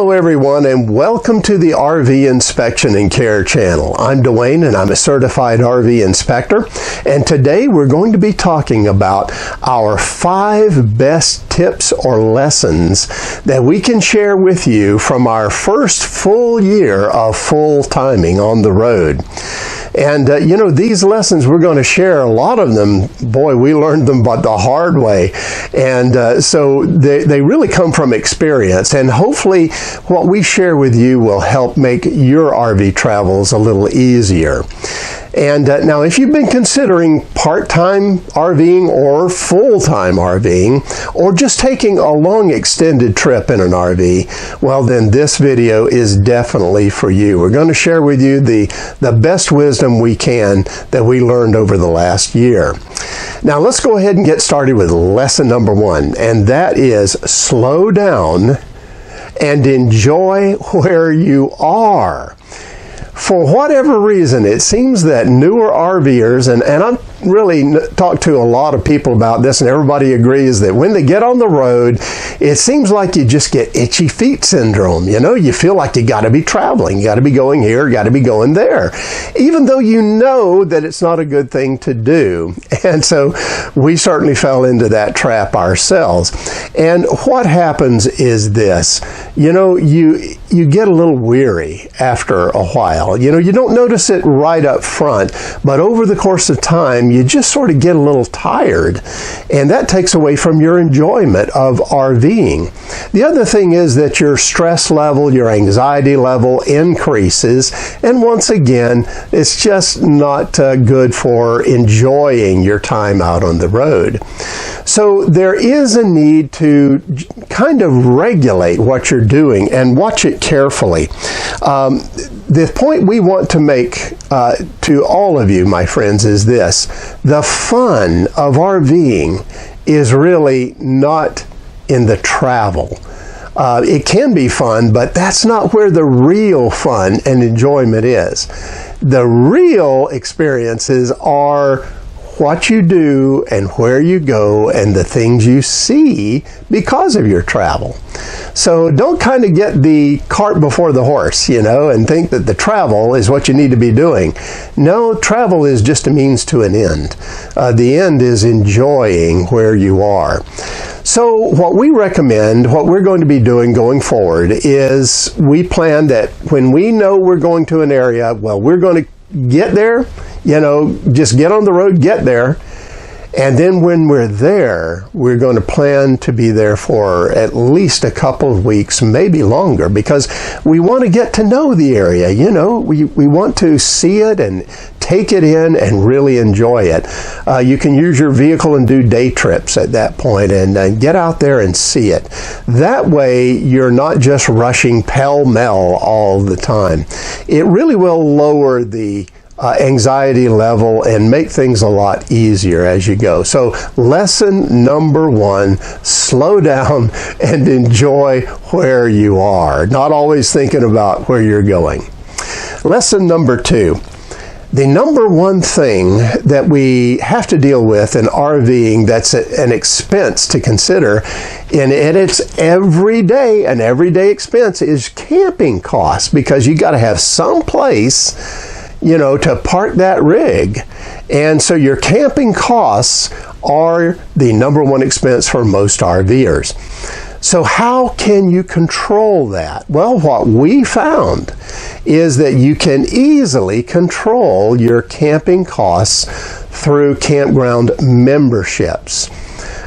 Hello everyone, and welcome to the RV Inspection and Care channel. I'm Dwayne and I'm a certified RV inspector, and today we're going to be talking about our 5 best tips or lessons that we can share with you from our first full year of full timing on the road. And you know, these lessons we're going to share, a lot of them, boy, we learned them but the hard way. And so they really come from experience, and hopefully what we share with you will help make your RV travels a little easier. And now, if you've been considering part-time RVing or full-time RVing, or just taking a long extended trip in an RV, well then this video is definitely for you. We're going to share with you the best wisdom we can that we learned over the last year. Now let's go ahead and get started with lesson number 1, and that is slow down and enjoy where you are. For whatever reason, it seems that newer RVers, and I've really talked to a lot of people about this, and everybody agrees that when they get on the road, it seems like you just get itchy feet syndrome. You know, you feel like you got to be traveling, you got to be going here, got to be going there, even though you know that it's not a good thing to do. And so we certainly fell into that trap ourselves. And what happens is this, you know, you get a little weary after a while. You know, you don't notice it right up front, but over the course of time, you just sort of get a little tired, and that takes away from your enjoyment of RVing. The other thing is that your stress level, your anxiety level increases, and once again, it's just not good for enjoying your time out on the road. So there is a need to kind of regulate what you're doing and watch it carefully. The point we want to make to all of you, my friends, is this. The fun of RVing is really not in the travel. It can be fun, but that's not where the real fun and enjoyment is. The real experiences are what you do and where you go and the things you see because of your travel. So don't kind of get the cart before the horse, you know, and think that the travel is what you need to be doing. No, travel is just a means to an end. The end is enjoying where you are. So what we recommend, what we're going to be doing going forward, is we plan that when we know we're going to an area, well, we're going to get there, you know, just get on the road, get there. And then when we're there, we're going to plan to be there for at least a couple of weeks, maybe longer, because we want to get to know the area. You know, we want to see it and take it in and really enjoy it. You can use your vehicle and do day trips at that point and get out there and see it. That way, you're not just rushing pell-mell all the time. It really will lower the anxiety level and make things a lot easier as you go. So lesson number 1, slow down and enjoy where you are, not always thinking about where you're going. Lesson number 2, the number 1 thing that we have to deal with in RVing that's an expense to consider, and it's everyday, an everyday expense, is camping costs, because you got to have some place, you know, to park that rig. And so your camping costs are the number 1 expense for most RVers. So how can you control that? Well, what we found is that you can easily control your camping costs through campground memberships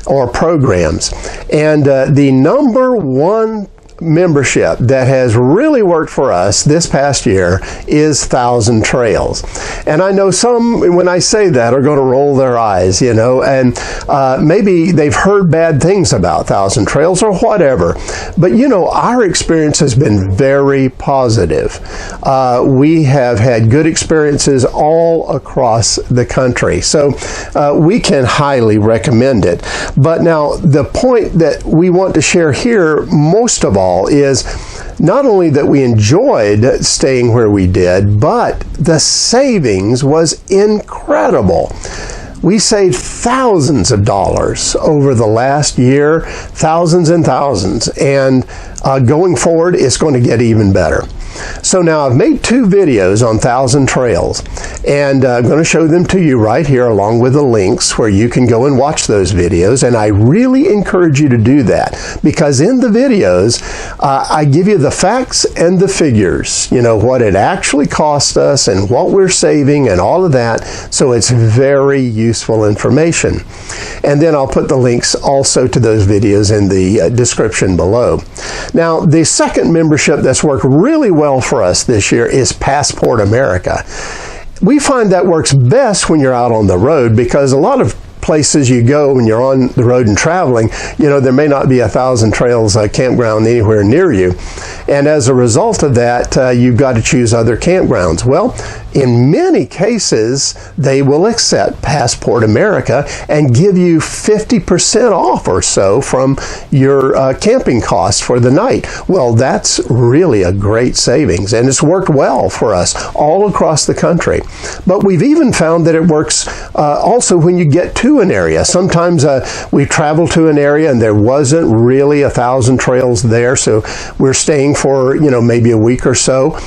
or programs. And the number 1 membership that has really worked for us this past year is Thousand Trails. And I know some, when I say that, are going to roll their eyes, you know, and maybe they've heard bad things about Thousand Trails or whatever. But, you know, our experience has been very positive. We have had good experiences all across the country. So we can highly recommend it. But now, the point that we want to share here, most of all, is not only that we enjoyed staying where we did, but the savings was incredible. We saved thousands of dollars over the last year, thousands and thousands, and going forward, it's going to get even better. So now I've made 2 videos on 1,000 trails, and I'm going to show them to you right here along with the links where you can go and watch those videos, and I really encourage you to do that because in the videos I give you the facts and the figures, you know, what it actually cost us and what we're saving and all of that, so it's very useful information. And then I'll put the links also to those videos in the description below. Now, the second membership that's worked really well for us this year is Passport America. We find that works best when you're out on the road because a lot of places you go when you're on the road and traveling, you know, there may not be 1,000 trails campground anywhere near you. And as a result of that, you've got to choose other campgrounds. Well, in many cases, they will accept Passport America and give you 50% off or so from your camping costs for the night. Well, that's really a great savings, and it's worked well for us all across the country. But we've even found that it works also when you get to an area. Sometimes we travel to an area and there wasn't really 1,000 trails there, so we're staying for, you know, maybe a week or so.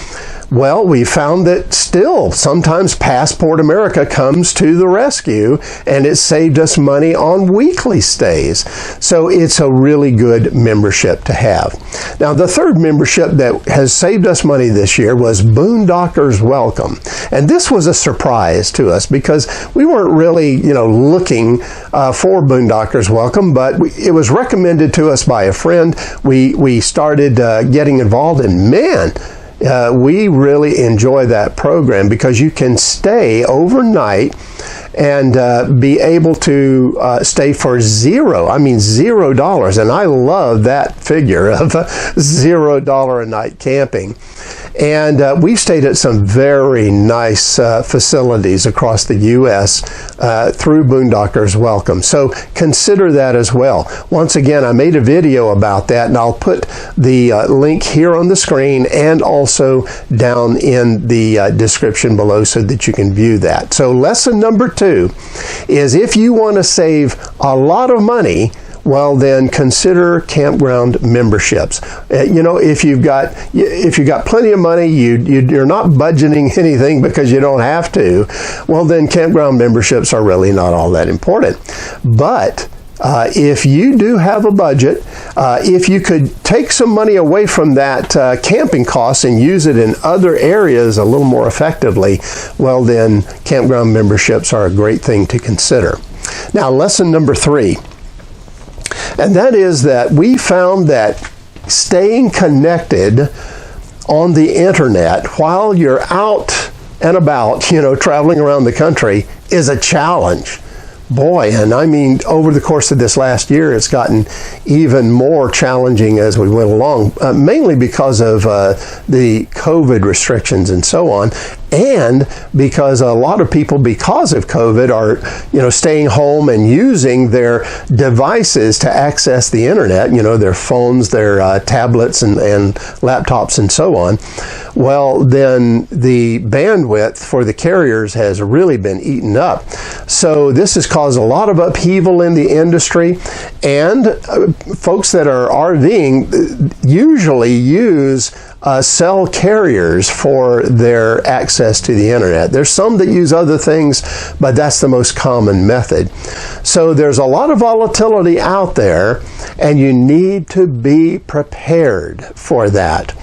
Well, we found that still sometimes Passport America comes to the rescue, and it saved us money on weekly stays. So it's a really good membership to have. Now, the third membership that has saved us money this year was Boondockers Welcome. And this was a surprise to us because we weren't really, you know, looking for Boondockers Welcome, but it was recommended to us by a friend. We started getting involved, and man, we really enjoy that program because you can stay overnight and be able to stay for $0. And I love that figure of $0 a night camping. And we've stayed at some very nice facilities across the U.S. Through Boondockers Welcome. So consider that as well. Once again, I made a video about that, and I'll put the link here on the screen and also down in the description below so that you can view that. So lesson number 2 is if you want to save a lot of money, well, then consider campground memberships. You know, if you've got plenty of money, you're not budgeting anything because you don't have to, well, then campground memberships are really not all that important. But if you do have a budget, if you could take some money away from that camping cost and use it in other areas a little more effectively, well, then campground memberships are a great thing to consider. Now, lesson number 3. And that is that we found that staying connected on the internet while you're out and about, you know, traveling around the country is a challenge. Boy, and I mean, over the course of this last year, it's gotten even more challenging as we went along, mainly because of the COVID restrictions and so on, and because a lot of people, because of COVID, are, you know, staying home and using their devices to access the internet, you know, their phones, their tablets and laptops and so on. Well, then the bandwidth for the carriers has really been eaten up. So this has caused a lot of upheaval in the industry, and folks that are RVing usually use cell carriers for their access to the internet. There's some that use other things, but that's the most common method. So there's a lot of volatility out there, and you need to be prepared for that.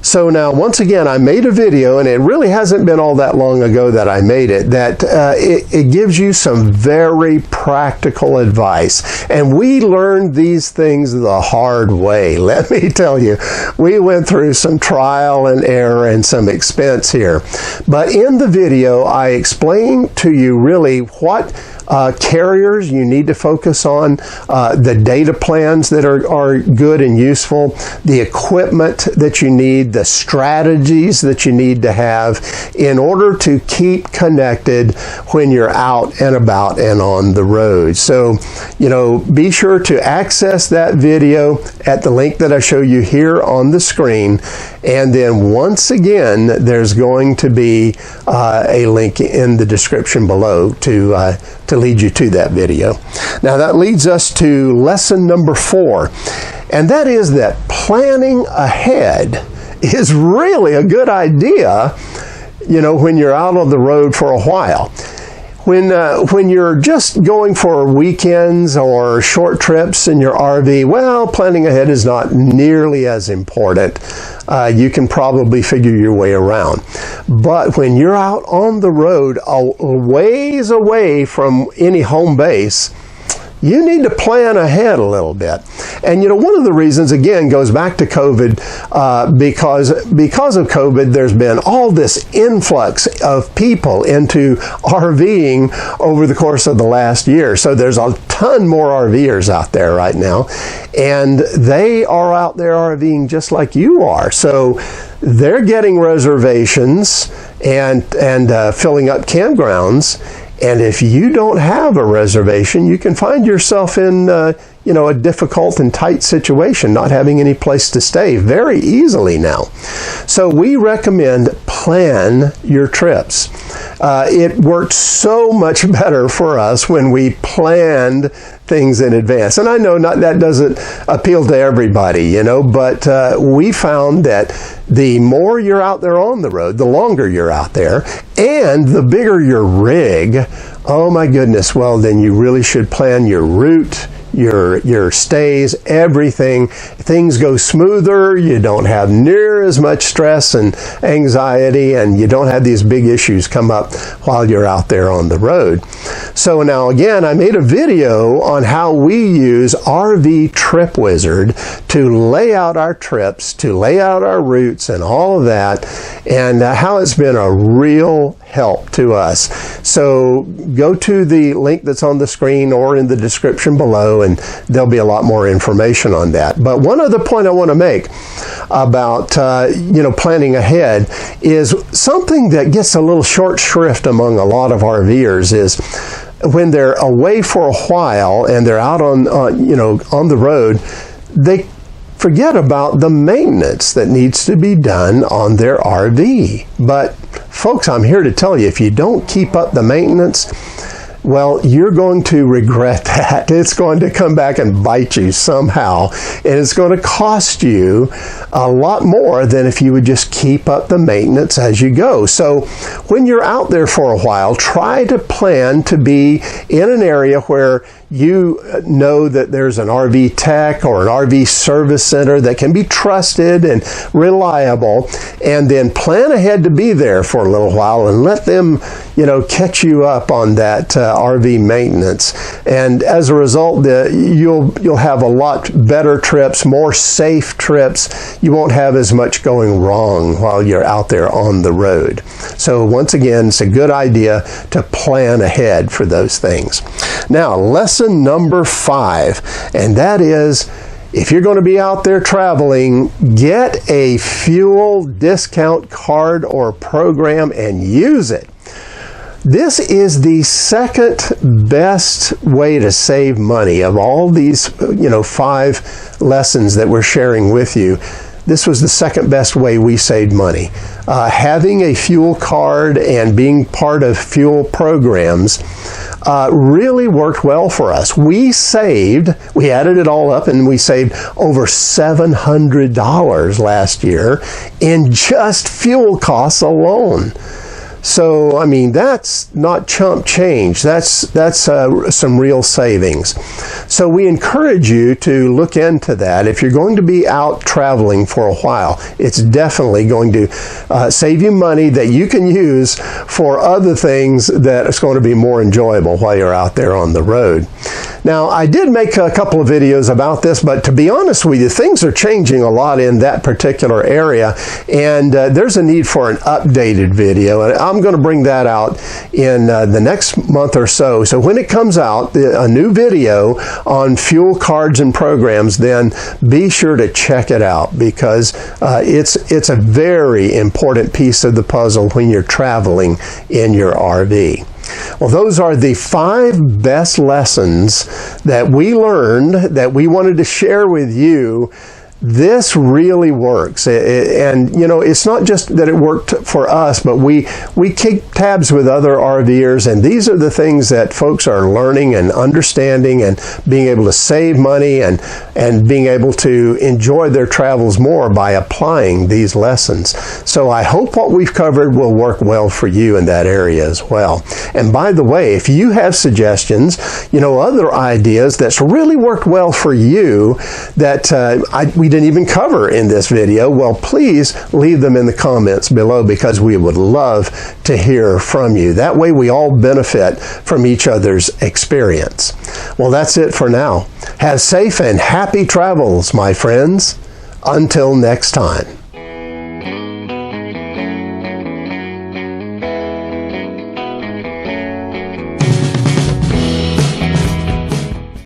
So now, once again, I made a video, and it really hasn't been all that long ago that I made it, that it gives you some very practical advice. And we learned these things the hard way. Let me tell you, we went through some trial and error and some expense here. But in the video, I explained to you really what carriers you need to focus on, the data plans that are good and useful, the equipment that you need, the strategies that you need to have in order to keep connected when you're out and about and on the road. So, you know, be sure to access that video at the link that I show you here on the screen, And then once again, there's going to be a link in the description below to lead you to that video. Now that leads us to lesson number 4, and that is that planning ahead is really a good idea, you know, when you're out on the road for a while. When you're just going for weekends or short trips in your RV, well, planning ahead is not nearly as important. You can probably figure your way around. But when you're out on the road, a ways away from any home base, you need to plan ahead a little bit. And you know, one of the reasons, again, goes back to COVID, because of COVID, there's been all this influx of people into RVing over the course of the last year. So there's a ton more RVers out there right now, and they are out there RVing just like you are. So they're getting reservations and filling up campgrounds. And if you don't have a reservation, you can find yourself in, you know, a difficult and tight situation, not having any place to stay very easily now. So we recommend plan your trips. It worked so much better for us when we planned things in advance. And I know that doesn't appeal to everybody, you know, but we found that the more you're out there on the road, the longer you're out there, and the bigger your rig, oh my goodness, well then you really should plan your route, your stays, everything. Things go smoother, you don't have near as much stress and anxiety, and you don't have these big issues come up while you're out there on the road. So now again, I made a video on how we use RV Trip Wizard to lay out our trips, to lay out our routes and all of that, and how it's been a real help to us. So go to the link that's on the screen or in the description below, and there'll be a lot more information on that. But one other point I want to make about you know, planning ahead is something that gets a little short shrift among a lot of RVers is when they're away for a while and they're out on you know, on the road, they forget about the maintenance that needs to be done on their RV. But folks, I'm here to tell you, if you don't keep up the maintenance, well, you're going to regret that. It's going to come back and bite you somehow, and it's going to cost you a lot more than if you would just keep up the maintenance as you go. So when you're out there for a while, try to plan to be in an area where you know that there's an RV tech or an RV service center that can be trusted and reliable, and then plan ahead to be there for a little while and let them, you know, catch you up on that RV maintenance. And as a result, you'll have a lot better trips, more safe trips. You won't have as much going wrong while you're out there on the road. So once again, it's a good idea to plan ahead for those things. Now, lesson number 5, and that is, if you're going to be out there traveling, get a fuel discount card or program and use it. This is the second best way to save money of all these, you know, 5 lessons that we're sharing with you. This was the second best way we saved money. Having a fuel card and being part of fuel programs really worked well for us. We added it all up, and we saved over $700 last year in just fuel costs alone. So, I mean, that's not chump change. That's some real savings. So we encourage you to look into that. If you're going to be out traveling for a while, it's definitely going to save you money that you can use for other things that is going to be more enjoyable while you're out there on the road. Now, I did make a couple of videos about this, but to be honest with you, things are changing a lot in that particular area, and there's a need for an updated video, and I'm going to bring that out in the next month or so. So when it comes out, a new video on fuel cards and programs, then be sure to check it out, because it's a very important piece of the puzzle when you're traveling in your RV. Well, those are the 5 best lessons that we learned that we wanted to share with you this really works. And you know, it's not just that it worked for us, but we keep tabs with other RVers, and these are the things that folks are learning and understanding and being able to save money and being able to enjoy their travels more by applying these lessons. So I hope what we've covered will work well for you in that area as well. And by the way, if you have suggestions, you know, other ideas that's really worked well for you that we didn't even cover in this video, well, please leave them in the comments below, because we would love to hear from you. That way we all benefit from each other's experience. Well, that's it for now. Have safe and happy travels, my friends. Until next time.